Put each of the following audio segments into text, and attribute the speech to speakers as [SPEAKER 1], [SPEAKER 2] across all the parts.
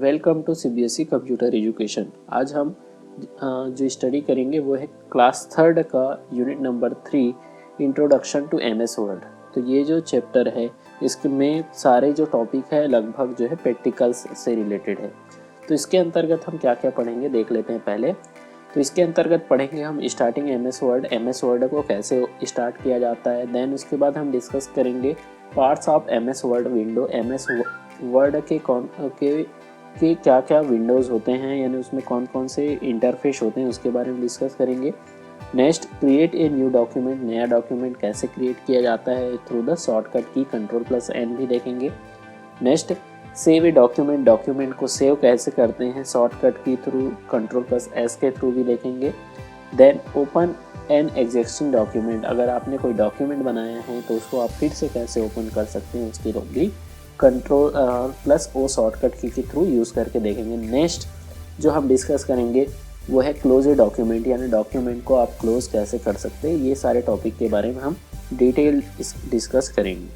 [SPEAKER 1] Welcome to CBSE computer education. आज हम जो स्टडी करेंगे वो है क्लास थर्ड का unit number 3 introduction to MS Word. तो ये जो चैप्टर है इसमें सारे जो टॉपिक है लगभग जो है प्रैक्टिकल्स से रिलेटेड है। तो इसके अंतर्गत हम क्या क्या पढ़ेंगे देख लेते हैं। पहले तो इसके अंतर्गत पढ़ेंगे हम स्टार्टिंग एमएस वर्ड को कैसे स्टार्ट किया जाता है। देन उसके बाद हम डिस्कस करेंगे parts of MS word window. MS word के क्या क्या विंडोज़ होते हैं, यानी उसमें कौन कौन से इंटरफेस होते हैं उसके बारे में डिस्कस करेंगे। Next, create a new document. नया डॉक्यूमेंट कैसे क्रिएट किया जाता है थ्रू द शॉर्टकट की Ctrl+N भी देखेंगे। Next, save a document. Document को सेव कैसे करते हैं शॉर्टकट की थ्रू Ctrl+S के थ्रू भी देखेंगे। Then, open an existing document. अगर आपने कोई डॉक्यूमेंट बनाया है तो उसको आप फिर से कैसे ओपन कर सकते हैं उसकी भी Ctrl+O शॉर्टकट की के थ्रू यूज़ करके देखेंगे। नेक्स्ट जो हम डिस्कस करेंगे वो है क्लोज ए डॉक्यूमेंट, यानी डॉक्यूमेंट को आप क्लोज कैसे कर सकते हैं। ये सारे टॉपिक के बारे में हम डिटेल डिस्कस करेंगे।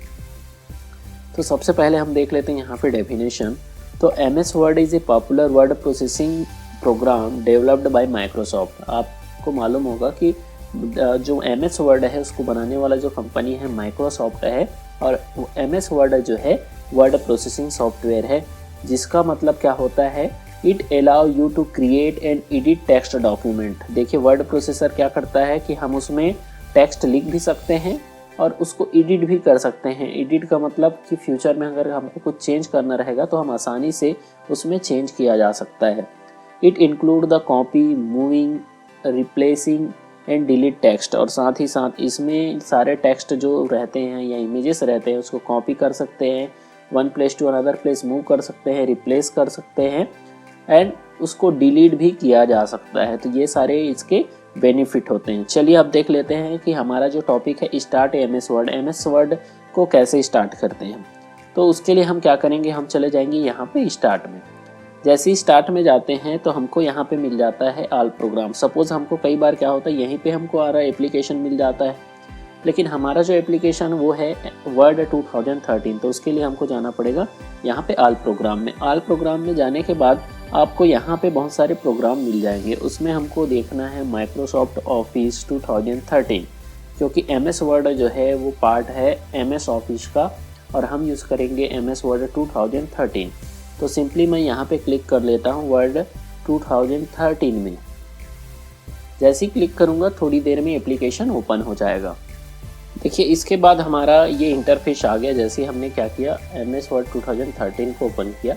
[SPEAKER 1] तो सबसे पहले हम देख लेते हैं यहाँ पे डेफिनेशन। तो MS word is a popular word processing program developed by Microsoft. आपको मालूम होगा कि जो एमएस वर्ड है उसको बनाने वाला जो कंपनी है माइक्रोसॉफ्ट है, और एमएस वर्ड जो है वर्ड प्रोसेसिंग सॉफ्टवेयर है, जिसका मतलब क्या होता है, it allow you to create and edit text document. देखिए वर्ड प्रोसेसर क्या करता है कि हम उसमें टेक्स्ट लिख भी सकते हैं और उसको एडिट भी कर सकते हैं। एडिट का मतलब कि फ्यूचर में अगर हमको कुछ चेंज करना रहेगा तो हम आसानी से उसमें चेंज किया जा सकता है। It include the copy, moving, replacing and delete text. और साथ ही साथ इसमें सारे टेक्स्ट जो रहते हैं या इमेजेस रहते हैं उसको कॉपी कर सकते हैं, one place to another place move कर सकते हैं, रिप्लेस कर सकते हैं एंड उसको डिलीट भी किया जा सकता है। तो ये सारे इसके बेनिफिट होते हैं। चलिए अब देख लेते हैं कि हमारा जो टॉपिक है start MS word. MS word को कैसे स्टार्ट करते हैं। तो उसके लिए हम क्या करेंगे, हम चले जाएंगे यहाँ पे स्टार्ट में। जैसे ही स्टार्ट में जाते हैं तो हमको यहाँ पे मिल जाता है ऑल प्रोग्राम। सपोज हमको कई बार क्या होता है यहीं पे हमको आ रहा है एप्लीकेशन मिल जाता है, लेकिन हमारा जो एप्लीकेशन वो है वर्ड 2013। तो उसके लिए हमको जाना पड़ेगा यहाँ पे ऑल प्रोग्राम में। ऑल प्रोग्राम में जाने के बाद आपको यहाँ पे बहुत सारे प्रोग्राम मिल जाएंगे। उसमें हमको देखना है माइक्रोसॉफ्ट ऑफिस 2013, क्योंकि एमएस वर्ड जो है वो पार्ट है एमएस ऑफिस का और हम यूज़ करेंगे एमएस वर्ड 2013। तो सिंपली मैं यहाँ पे क्लिक कर लेता हूँ वर्ड 2013 में। जैसे ही क्लिक करूँगा थोड़ी देर में एप्लीकेशन ओपन हो जाएगा। देखिए इसके बाद हमारा ये इंटरफेस आ गया। जैसे हमने क्या किया, एमएस वर्ड 2013 को ओपन किया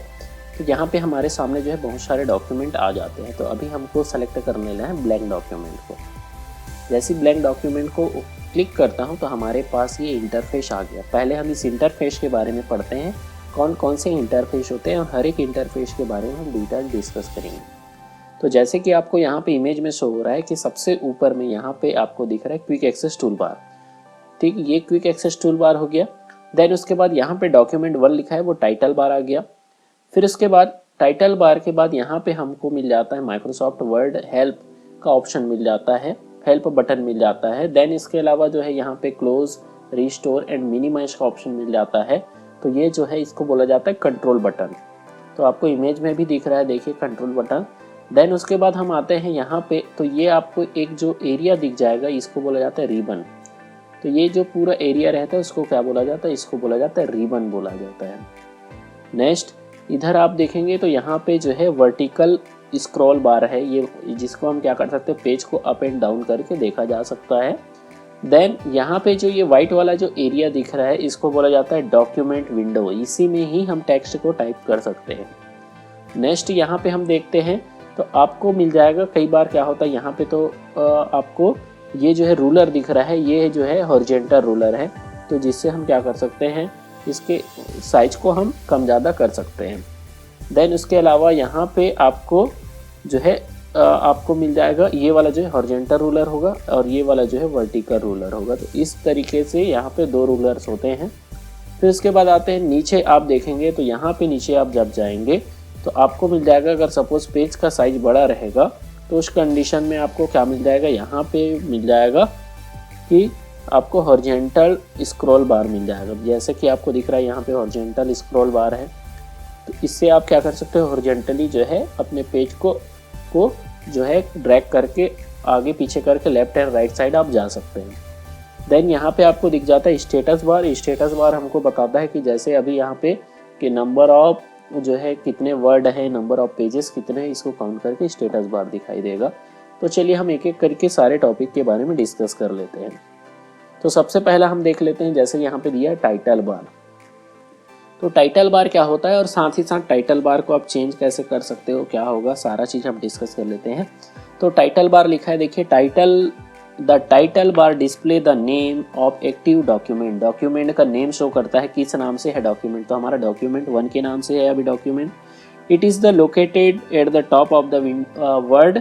[SPEAKER 1] तो यहाँ पे हमारे सामने जो है बहुत सारे डॉक्यूमेंट आ जाते हैं। तो अभी हमको सेलेक्ट कर लेना है ब्लैंक डॉक्यूमेंट को। जैसे ब्लैंक डॉक्यूमेंट को क्लिक करता हूँ तो हमारे पास ये इंटरफेस आ गया। पहले हम इस इंटरफेस के बारे में पढ़ते हैं, कौन कौन से इंटरफेस होते हैं और हर एक इंटरफेस के बारे में हम डिटेल डिस्कस करेंगे। तो जैसे कि आपको यहाँ पे इमेज में शो हो रहा है कि सबसे ऊपर में यहाँ पे आपको दिख रहा है क्विक एक्सेस टूल बार। ठीक, ये क्विक एक्सेस टूल बार हो गया। देन उसके बाद यहाँ पे डॉक्यूमेंट 1 लिखा है वो टाइटल बार आ गया। फिर उसके बाद टाइटल बार के बाद यहाँ पे हमको मिल जाता है माइक्रोसॉफ्ट वर्ड हेल्प का ऑप्शन मिल जाता है, हेल्प बटन मिल जाता है। देन इसके अलावा जो है यहाँ पे क्लोज, रिस्टोर एंड मिनिमाइज का ऑप्शन मिल जाता है। तो ये जो है इसको बोला जाता है कंट्रोल बटन। तो आपको इमेज में भी दिख रहा है, देखिए कंट्रोल बटन। देन उसके बाद हम आते हैं यहाँ पे, तो ये आपको एक जो एरिया दिख जाएगा इसको बोला जाता है रिबन। तो ये जो पूरा एरिया रहता है उसको क्या बोला जाता है, इसको बोला जाता है रिबन बोला जाता है। नेक्स्ट इधर आप देखेंगे तो यहाँ पे जो है वर्टिकल स्क्रॉल बार है, ये जिसको हम क्या कर सकते हैं, पेज को अप एंड डाउन करके देखा जा सकता है। देन यहाँ पे जो ये व्हाइट वाला जो एरिया दिख रहा है इसको बोला जाता है डॉक्यूमेंट विंडो। इसी में ही हम टेक्स्ट को टाइप कर सकते हैं। नेक्स्ट यहाँ पे हम देखते हैं तो आपको मिल जाएगा, कई बार क्या होता है यहाँ पे तो आपको ये जो है रूलर दिख रहा है, ये जो है हॉरिजॉन्टल रूलर है। तो जिससे हम क्या कर सकते हैं, इसके साइज को हम कम ज़्यादा कर सकते हैं। देन उसके अलावा यहाँ पे आपको जो है आपको मिल जाएगा ये वाला जो है हॉरिजॉन्टल रूलर होगा और ये वाला जो है वर्टिकल रूलर होगा। तो इस तरीके से यहाँ पे 2 रूलर्स होते हैं। फिर उसके बाद आते हैं नीचे, आप देखेंगे तो यहाँ पे नीचे आप जब जाएंगे तो आपको मिल जाएगा, अगर सपोज पेज का साइज बड़ा रहेगा तो उस कंडीशन में आपको क्या मिल जाएगा, यहाँ पे मिल जाएगा कि आपको हॉरिजॉन्टल स्क्रॉल बार मिल जाएगा। जैसे कि आपको दिख रहा है यहाँ पे हॉरिजॉन्टल स्क्रॉल बार है। तो इससे आप क्या कर सकते हो, हॉरिजॉन्टली जो है अपने पेज को जो है ड्रैग करके आगे पीछे करके लेफ्ट एंड राइट साइड आप जा सकते हैं। देन यहाँ पे आपको दिख जाता है स्टेटस बार। स्टेटस बार हमको बताता है कि जैसे अभी यहाँ पे कि नंबर ऑफ जो है कितने वर्ड है, नंबर ऑफ पेजेस कितने हैं, इसको काउंट करके स्टेटस बार दिखाई देगा। तो चलिए हम एक एक करके सारे टॉपिक के बारे में डिस्कस कर लेते हैं। तो सबसे पहला हम देख लेते हैं, जैसे यहाँ पे दिया है टाइटल बार। तो टाइटल बार क्या होता है और साथ ही साथ टाइटल बार को आप चेंज कैसे कर सकते हो, क्या होगा, सारा चीज़ हम डिस्कस कर लेते हैं। तो टाइटल बार लिखा है, देखिए the title bar display the name of active document. Document का नेम शो करता है, किस नाम से है डॉक्यूमेंट, तो हमारा डॉक्यूमेंट 1 के नाम से है अभी document. It is the located at the top of the word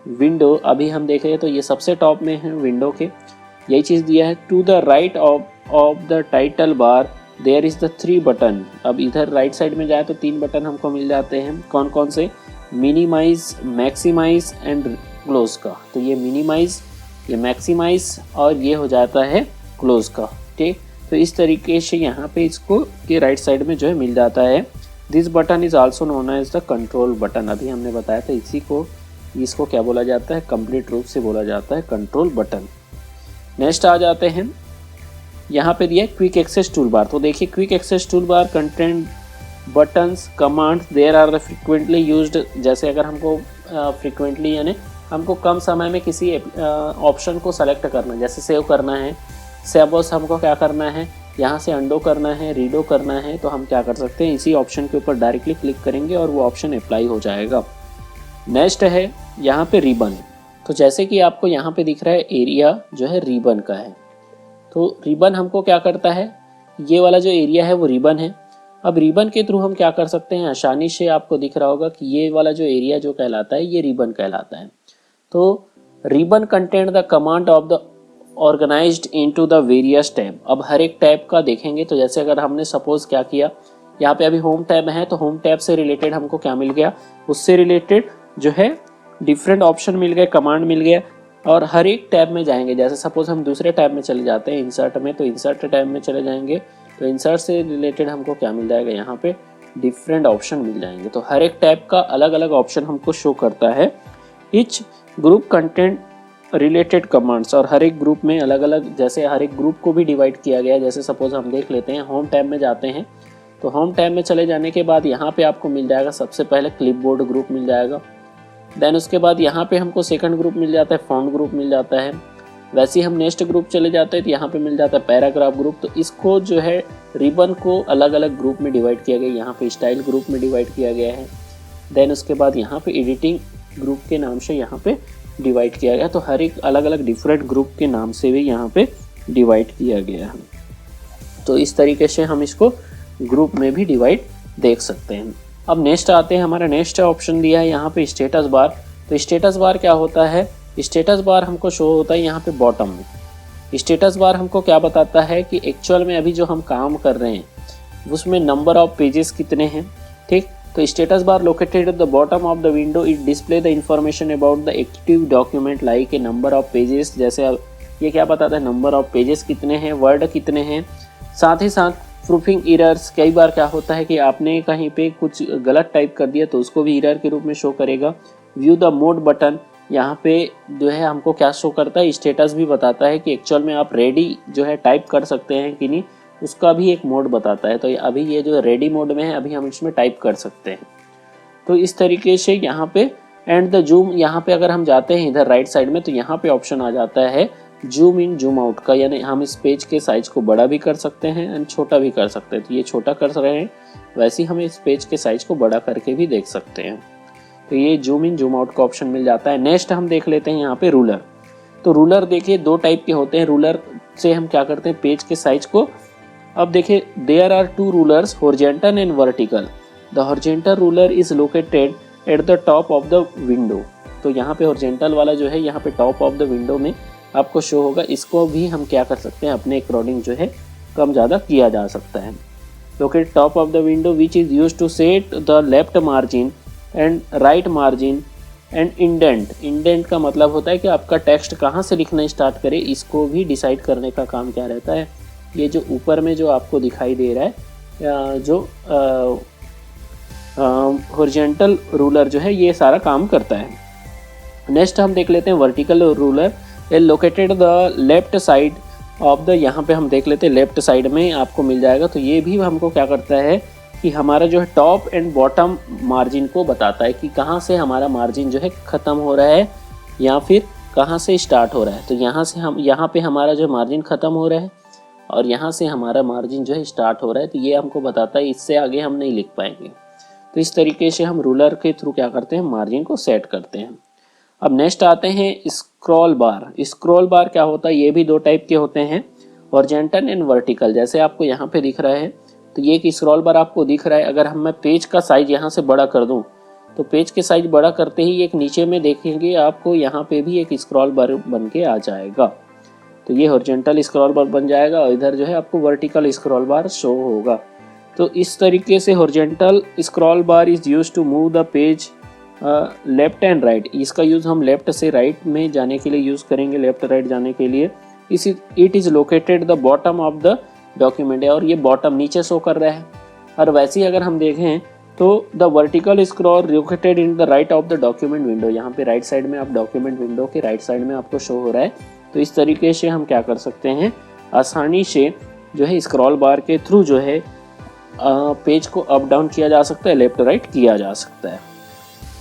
[SPEAKER 1] window. अभी हम देख रहे हैं तो ये सबसे टॉप में है विंडो के, यही चीज़ दिया है। To the right of the title bar there is the 3 button. अब इधर राइट साइड में जाए तो 3 बटन हमको मिल जाते हैं, कौन कौन से, मिनिमाइज, मैक्सिमाइज एंड क्लोज का। तो ये मिनिमाइज, ये मैक्सिमाइज और ये हो जाता है क्लोज का, ठीक। तो इस तरीके से यहाँ पे इसको के राइट साइड में जो है मिल जाता है। This button is also known as the control button. अभी हमने बताया था इसको क्या बोला जाता है, कंप्लीट रूप से बोला जाता है कंट्रोल बटन। नेक्स्ट आ जाते हैं, यहाँ पे दिया है क्विक एक्सेस टूल बार। तो देखिए quick access tool bar content buttons commands there are frequently used. जैसे अगर हमको फ्रिक्वेंटली यानी हमको कम समय में किसी ऑप्शन को सेलेक्ट करना है, जैसे सेव करना है, सपोज हमको क्या करना है, यहाँ से अंडो करना है, रीडो करना है, तो हम क्या कर सकते हैं, इसी ऑप्शन के ऊपर डायरेक्टली क्लिक करेंगे और वो ऑप्शन अप्लाई हो जाएगा। नेक्स्ट है यहाँ पे रिबन। तो जैसे कि आपको यहाँ पे दिख रहा है एरिया जो है रिबन का है, तो रिबन हमको क्या करता है, ये वाला जो एरिया है वो रिबन है। अब रिबन के थ्रू हम क्या कर सकते हैं, आसानी से आपको दिख रहा होगा कि ये वाला जो एरिया जो कहलाता है ये रिबन कहलाता है। तो ribbon content the command of the organised into the various tab. अब हर एक टैब का देखेंगे, तो जैसे अगर हमने सपोज क्या किया, यहाँ पे अभी होम टैब है, तो होम टैब से रिलेटेड हमको क्या मिल गया, उससे रिलेटेड जो है डिफरेंट ऑप्शन मिल गए, कमांड मिल गया। और हर एक टैब में जाएंगे, जैसे सपोज हम दूसरे टैब में चले जाते हैं इंसर्ट में, तो इंसर्ट टैब में चले जाएंगे, तो इंसर्ट से रिलेटेड हमको क्या मिल जाएगा, यहाँ पे डिफरेंट ऑप्शन मिल जाएंगे। तो हर एक टैब का अलग अलग ऑप्शन हमको शो करता है। Etch group content related commands, और हर एक ग्रुप में अलग अलग, जैसे हर एक ग्रुप को भी डिवाइड किया गया है। जैसे सपोज हम देख लेते हैं, होम टैब में जाते हैं, तो होम टैब में चले जाने के बाद यहाँ पे आपको मिल जाएगा सबसे पहले क्लिपबोर्ड ग्रुप मिल जाएगा। देन उसके बाद यहाँ पे हमको सेकंड ग्रुप मिल जाता है, फॉन्ट ग्रुप मिल जाता है। वैसे ही हम नेक्स्ट ग्रुप चले जाते हैं तो यहाँ पे मिल जाता है पैराग्राफ ग्रुप। तो इसको जो है रिबन को अलग अलग ग्रुप में डिवाइड किया गया, यहाँ पे स्टाइल ग्रुप में डिवाइड किया गया है। देन उसके बाद यहाँ पे एडिटिंग ग्रुप के नाम से यहाँ पे डिवाइड किया गया। तो हर एक अलग अलग डिफरेंट ग्रुप के नाम से भी यहाँ पे डिवाइड किया गया है। तो इस तरीके से हम इसको ग्रुप में भी डिवाइड देख सकते हैं। अब नेक्स्ट आते हैं, हमारा नेक्स्ट ऑप्शन दिया है यहाँ पे स्टेटस बार। तो स्टेटस बार क्या होता है, स्टेटस बार हमको शो होता है यहाँ पे बॉटम में। स्टेटस बार हमको क्या बताता है कि एक्चुअल में अभी जो हम काम कर रहे हैं उसमें नंबर ऑफ पेजेस कितने हैं, ठीक। तो status bar located at the bottom of the window, it display the information about the active document like a number of pages. जैसे अब ये क्या बताता है, नंबर ऑफ पेजेस कितने हैं, वर्ड कितने हैं। साथ ही साथ प्रूफिंग एरर्स, कई बार क्या होता है कि आपने कहीं पे कुछ गलत टाइप कर दिया तो उसको भी एरर के रूप में शो करेगा। व्यू द मोड बटन, यहाँ पे जो है हमको क्या शो करता है, स्टेटस भी बताता है कि एक्चुअल में आप रेडी जो है टाइप कर सकते हैं कि नहीं, उसका भी एक मोड बताता है। तो अभी ये जो रेडी मोड में है, अभी हम इसमें टाइप कर सकते हैं। तो इस तरीके से यहाँ पे एंड द जूम, यहाँ पे अगर हम जाते हैं इधर राइट साइड में, तो यहाँ पे ऑप्शन आ जाता है जूम इन जूम आउट का, यानी हम इस पेज के साइज को बड़ा भी कर सकते हैं एंड छोटा भी कर सकते हैं। तो ये छोटा कर रहे हैं, वैसे ही हम इस पेज के साइज को बड़ा करके भी देख सकते हैं। तो ये जूम इन जूम आउट का ऑप्शन मिल जाता है। नेक्स्ट हम देख लेते हैं यहाँ पे रूलर। तो रूलर देखिए 2 टाइप के होते हैं। रूलर से हम क्या करते हैं, पेज के साइज को, अब देखिए there are 2 rulers, horizontal and vertical. The horizontal ruler is located at the top of the window. तो यहाँ पे हॉरिजॉन्टल वाला जो है यहाँ पे टॉप ऑफ द विंडो में आपको शो होगा। इसको भी हम क्या कर सकते हैं, अपने अकॉर्डिंग जो है कम ज़्यादा किया जा सकता है। Locate top of the window which is use to set the left margin and right margin and indent. Indent का मतलब होता है कि आपका टेक्स्ट कहाँ से लिखना स्टार्ट करे, इसको भी डिसाइड करने का काम क्या रहता है। ये जो ऊपर में जो आपको दिखाई दे रहा है, जो हॉरिजॉन्टल रूलर जो है ये सारा काम करता है। नेक्स्ट हम देख लेते हैं vertical ruler is located the left side of the, यहाँ पे हम देख लेते हैं लेफ्ट साइड में आपको मिल जाएगा। तो ये भी हमको क्या करता है कि हमारा जो है टॉप एंड बॉटम मार्जिन को बताता है कि कहाँ से हमारा मार्जिन जो है ख़त्म हो रहा है या फिर कहाँ से स्टार्ट हो रहा है। तो यहाँ पे हमारा जो मार्जिन ख़त्म हो रहा है और यहाँ से हमारा मार्जिन जो है स्टार्ट हो रहा है। तो ये हमको बताता है, इससे आगे हम नहीं लिख पाएंगे। तो इस तरीके से हम रूलर के थ्रू क्या करते हैं, मार्जिन को सेट करते हैं। अब नेक्स्ट आते हैं स्क्रॉल बार। स्क्रॉल बार क्या होता है, ये भी दो टाइप के होते हैं, हॉरिजॉन्टल एंड वर्टिकल। जैसे आपको यहाँ पे दिख रहा है, तो ये एक स्क्रॉल बार आपको दिख रहा है। अगर मैं पेज का साइज यहाँ से बड़ा कर दूँ तो पेज के साइज बड़ा करते ही एक नीचे में देखेंगे आपको यहाँ पे भी एक स्क्रॉल बार बन के आ जाएगा। तो ये हॉरिजॉन्टल स्क्रॉल बार बन जाएगा और इधर जो है आपको वर्टिकल स्क्रॉल बार शो होगा। तो इस तरीके से horizontal scroll bar is used to move the page left and right. इसका यूज़ हम लेफ्ट से राइट में जाने के लिए यूज़ करेंगे, लेफ्ट राइट जाने के लिए। It is located the bottom of the document, और ये बॉटम नीचे शो कर रहा है। और वैसे ही अगर हम देखें तो the vertical scroll located in the right of the document window, यहाँ पे राइट साइड में आप डॉक्यूमेंट विंडो के राइट साइड में आपको शो हो रहा है। तो इस तरीके से हम क्या कर सकते हैं, आसानी से जो है स्क्रॉल बार के थ्रू जो है पेज को अप डाउन किया जा सकता है, लेफ्ट राइट किया जा सकता है।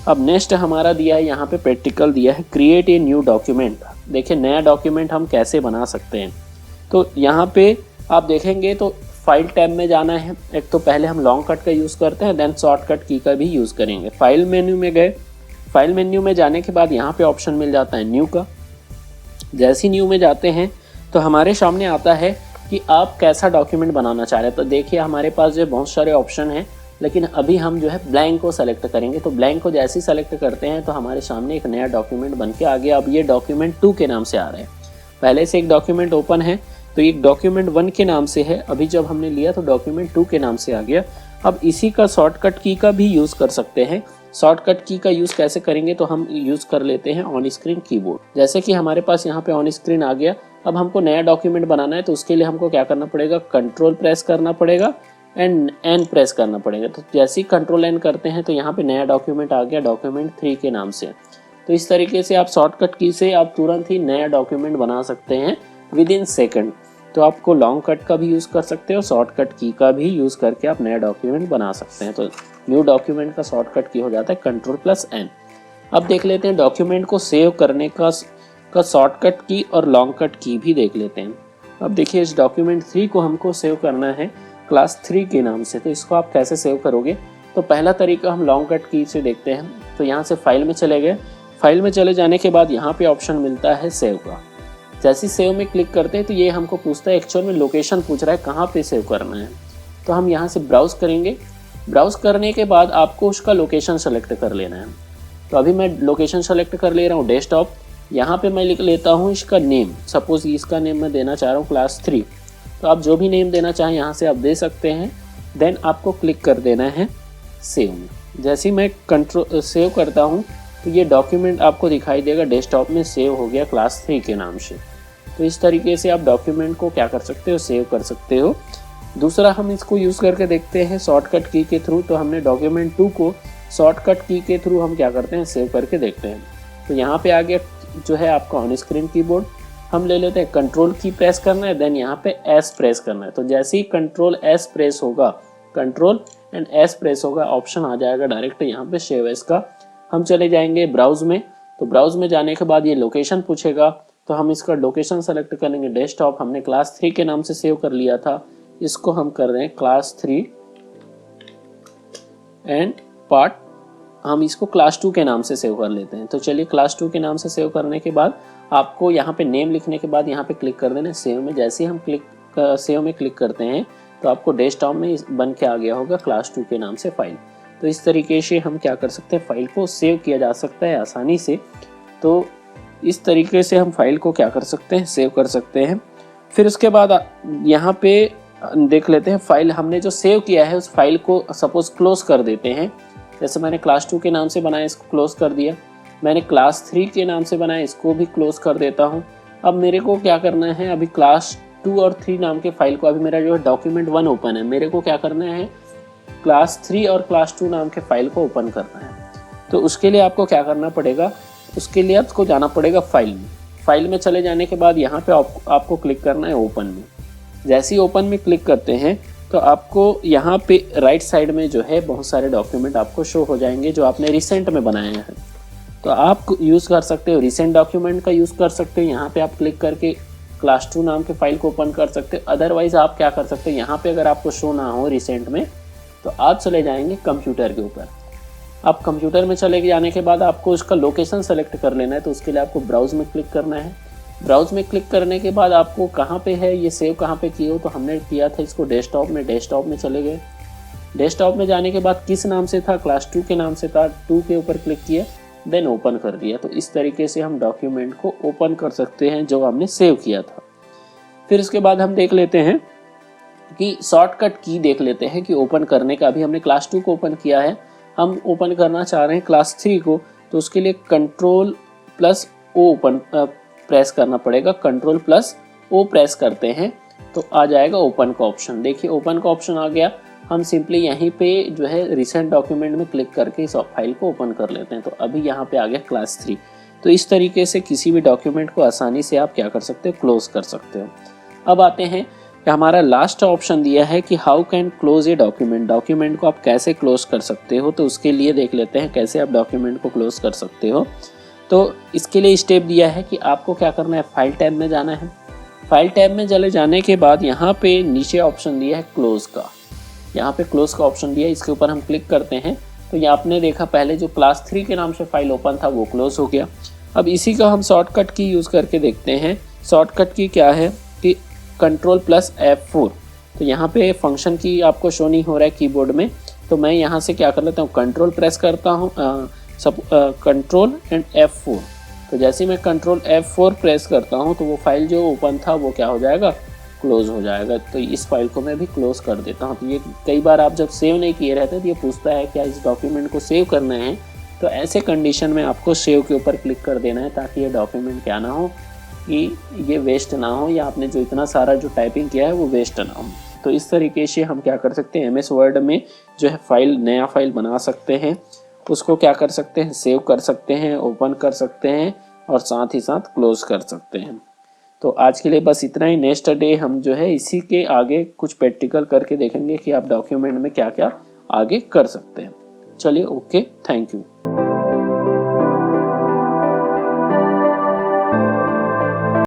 [SPEAKER 1] अब नेक्स्ट हमारा दिया है यहाँ पे प्रैक्टिकल दिया है, क्रिएट ए न्यू डॉक्यूमेंट। देखिए नया डॉक्यूमेंट हम कैसे बना सकते हैं। तो यहाँ पे आप देखेंगे तो फाइल टैब में जाना है। एक तो पहले हम लॉन्ग कट का यूज़ करते हैं, देन शॉर्टकट की का भी यूज़ करेंगे। फाइल मेन्यू में गए, फाइल मेन्यू में जाने के बाद यहाँ पे ऑप्शन मिल जाता है न्यू का। जैसे ही न्यू में जाते हैं तो हमारे सामने आता है कि आप कैसा डॉक्यूमेंट बनाना चाह रहे हैं। तो देखिए हमारे पास जो बहुत सारे ऑप्शन हैं, लेकिन अभी हम जो है ब्लैंक को सेलेक्ट करेंगे। तो ब्लैंक को जैसे ही सेलेक्ट करते हैं तो हमारे सामने एक नया डॉक्यूमेंट बन के आ गया। अब ये डॉक्यूमेंट 2 के नाम से आ रहा है, पहले से एक डॉक्यूमेंट ओपन है तो एक डॉक्यूमेंट 1 के नाम से है, अभी जब हमने लिया तो डॉक्यूमेंट 2 के नाम से आ गया। अब इसी का शॉर्टकट की का भी यूज़ कर सकते हैं। शॉर्टकट की का यूज़ कैसे करेंगे, तो हम यूज़ कर लेते हैं ऑन स्क्रीन कीबोर्ड। जैसे कि हमारे पास यहाँ पे ऑन स्क्रीन आ गया। अब हमको नया डॉक्यूमेंट बनाना है तो उसके लिए हमको क्या करना पड़ेगा, कंट्रोल प्रेस करना पड़ेगा एंड एन प्रेस करना पड़ेगा। तो जैसे ही कंट्रोल एन करते हैं तो यहाँ पे नया डॉक्यूमेंट आ गया, डॉक्यूमेंट 3 के नाम से। तो इस तरीके से आप शॉर्टकट की से आप तुरंत ही नया डॉक्यूमेंट बना सकते हैं विद इन सेकेंड। तो आपको लॉन्ग कट का भी यूज़ कर सकते हो, शॉर्टकट की का भी यूज़ करके आप नया डॉक्यूमेंट बना सकते हैं। तो न्यू डॉक्यूमेंट का शॉर्टकट की हो जाता है कंट्रोल+N। अब देख लेते हैं डॉक्यूमेंट को सेव करने का शॉर्टकट की और लॉन्ग कट की भी देख लेते हैं। अब देखिए इस डॉक्यूमेंट 3 को हमको सेव करना है क्लास 3 के नाम से। तो इसको आप कैसे सेव करोगे, तो पहला तरीका हम लॉन्ग कट की से देखते हैं। तो यहाँ से फाइल में चले गए, फाइल में चले जाने के बाद यहाँ पे ऑप्शन मिलता है सेव का। जैसे ही सेव में क्लिक करते हैं तो ये हमको पूछता है, एक्चुअल में लोकेशन पूछ रहा है कहाँ पे सेव करना है। तो हम यहाँ से ब्राउज़ करेंगे। ब्राउज़ करने के बाद आपको उसका लोकेशन सेलेक्ट कर लेना है। तो अभी मैं लोकेशन सेलेक्ट कर ले रहा हूँ डेस्कटॉप। यहाँ पे मैं लिख लेता हूँ इसका नेम, सपोज इसका नेम मैं देना चाह रहा हूँ क्लास 3। तो आप जो भी नेम देना चाहें यहाँ से आप दे सकते हैं। देन आपको क्लिक कर देना है सेव में। जैसे ही मैं कंट्रोल सेव करता हूँ तो ये डॉक्यूमेंट आपको दिखाई देगा डेस्कटॉप में सेव हो गया क्लास 3 के नाम से। तो इस तरीके से आप डॉक्यूमेंट को क्या कर सकते हो, सेव कर सकते हो। दूसरा हम इसको यूज़ करके देखते हैं शॉर्टकट की के थ्रू। तो हमने डॉक्यूमेंट 2 को शॉर्टकट की के थ्रू हम क्या करते हैं, सेव करके देखते हैं। तो यहाँ पे आ गया जो है आपका ऑन स्क्रीन कीबोर्ड। हम ले लेते हैं कंट्रोल की प्रेस करना है, देन यहाँ पे एस प्रेस करना है। तो जैसे ही कंट्रोल एस प्रेस होगा, कंट्रोल एंड एस प्रेस होगा, ऑप्शन आ जाएगा डायरेक्ट यहाँ पे सेव एस का। हम चले जाएंगे ब्राउज में। तो ब्राउज में जाने के बाद ये लोकेशन पूछेगा, तो हम इसका लोकेशन सेलेक्ट करेंगे डेस्कटॉप। हमने क्लास 3 के नाम से सेव कर लिया था, इसको हम कर रहे हैं क्लास 3 एंड पार्ट, हम इसको क्लास 2 के नाम से सेव कर लेते हैं। तो चलिए क्लास 2 के नाम से सेव करने के बाद आपको यहाँ पे नेम लिखने के बाद यहाँ पे क्लिक कर देना सेव में। जैसे ही हम सेव में क्लिक करते हैं तो आपको डेस्कटॉप में बन के आ गया होगा क्लास 2 के नाम से फाइल। तो इस तरीके से हम क्या कर सकते हैं, फाइल को सेव किया जा सकता है आसानी से। तो इस तरीके से हम फाइल को क्या कर सकते हैं, सेव कर सकते हैं। फिर उसके बाद यहाँ पे देख लेते हैं फाइल हमने जो सेव किया है उस फाइल को सपोज क्लोज कर देते हैं। जैसे मैंने क्लास 2 के नाम से बनाया, इसको क्लोज कर दिया। मैंने क्लास 3 के नाम से बनाया, इसको भी क्लोज कर देता हूँ। अब मेरे को क्या करना है, अभी क्लास 2 और 3 नाम के फाइल को, अभी मेरा जो है डॉक्यूमेंट 1 ओपन है, मेरे को क्या करना है क्लास 3 और क्लास 2 नाम के फाइल को ओपन करना है। तो उसके लिए आपको क्या करना पड़ेगा, उसके लिए आपको जाना पड़ेगा फाइल में। फाइल में चले जाने के बाद यहाँ पे आपको क्लिक करना है ओपन में। जैसे ही ओपन में क्लिक करते हैं तो आपको यहाँ पे राइट साइड में जो है बहुत सारे डॉक्यूमेंट आपको शो हो जाएंगे जो आपने रिसेंट में बनाए हैं। तो आप यूज़ कर सकते हो, रिसेंट डॉक्यूमेंट का यूज़ कर सकते हो। यहाँ पे आप क्लिक करके क्लास 2 नाम के फाइल को ओपन कर सकते हो। अदरवाइज आप क्या कर सकते हो, यहाँ पे अगर आपको शो ना हो रिसेंट में तो आप चले जाएंगे कंप्यूटर के ऊपर। आप कंप्यूटर में चले जाने के बाद आपको उसका लोकेशन सेलेक्ट कर लेना है। तो उसके लिए आपको ब्राउज में क्लिक करना है। ब्राउज में क्लिक करने के बाद आपको कहाँ पे है ये सेव कहाँ पे किए हो, तो हमने किया था इसको डेस्कटॉप में। डेस्कटॉप में चले गए। डेस्कटॉप में जाने के बाद किस नाम से था, क्लास 2 के नाम से था। 2 के ऊपर क्लिक किया, देन ओपन कर दिया। तो इस तरीके से हम डॉक्यूमेंट को ओपन कर सकते हैं जो हमने सेव किया था। फिर उसके बाद हम देख लेते हैं कि शॉर्टकट की देख लेते हैं कि ओपन करने का। अभी हमने क्लास 2 को ओपन किया है, हम ओपन करना चाह रहे हैं क्लास 3 को। तो उसके लिए Ctrl+O ओपन प्रेस करना पड़ेगा। Ctrl+O प्रेस करते हैं तो आ जाएगा ओपन का ऑप्शन। देखिए ओपन का ऑप्शन आ गया। हम सिंपली यहीं पे जो है रिसेंट डॉक्यूमेंट में क्लिक करके इस फाइल को ओपन कर लेते हैं। तो अभी यहाँ पे आ गया क्लास 3। तो इस तरीके से किसी भी डॉक्यूमेंट को आसानी से आप क्या कर सकते हो, क्लोज कर सकते हो। अब आते हैं कि हमारा लास्ट ऑप्शन दिया है कि how can close a document. Document को आप कैसे क्लोज कर सकते हो, तो उसके लिए देख लेते हैं कैसे आप डॉक्यूमेंट को क्लोज कर सकते हो। तो इसके लिए स्टेप दिया है कि आपको क्या करना है, फाइल टैब में जाना है। फाइल टैब में चले जाने के बाद यहाँ पे नीचे ऑप्शन दिया है क्लोज का। यहाँ पे क्लोज का ऑप्शन दिया है, इसके ऊपर हम क्लिक करते हैं तो ये आपने देखा पहले जो क्लास 3 के नाम से फाइल ओपन था वो क्लोज हो गया। अब इसी का हम शॉर्टकट की यूज़ करके देखते हैं। शॉर्टकट की क्या है कि Ctrl+F4। तो यहाँ पे फंक्शन की आपको शो नहीं हो रहा है कीबोर्ड में, तो मैं यहाँ से क्या कर लेता हूँ, कंट्रोल प्रेस करता हूँ, कंट्रोल एंड F4। तो जैसे मैं Ctrl+F4 प्रेस करता हूँ तो वो फाइल जो ओपन था वो क्या हो जाएगा, क्लोज हो जाएगा। तो इस फाइल को मैं भी क्लोज कर देता हूँ। तो ये कई बार आप जब सेव नहीं किए रहते तो ये पूछता है क्या इस डॉक्यूमेंट को सेव करना है, तो ऐसे कंडीशन में आपको सेव के ऊपर क्लिक कर देना है ताकि ये डॉक्यूमेंट क्या ना हो कि ये वेस्ट ना हो, या आपने जो इतना सारा जो टाइपिंग किया है वो वेस्ट ना हो। तो इस तरीके से हम क्या कर सकते हैं, MS वर्ड में जो है फाइल, नया फाइल बना सकते हैं, उसको क्या कर सकते हैं, सेव कर सकते हैं, ओपन कर सकते हैं और साथ ही साथ क्लोज कर सकते हैं। तो आज के लिए बस इतना ही। नेक्स्ट डे हम जो है इसी के आगे कुछ प्रैक्टिकल करके देखेंगे कि आप डॉक्यूमेंट में क्या क्या आगे कर सकते हैं। चलिए, ओके, थैंक यू।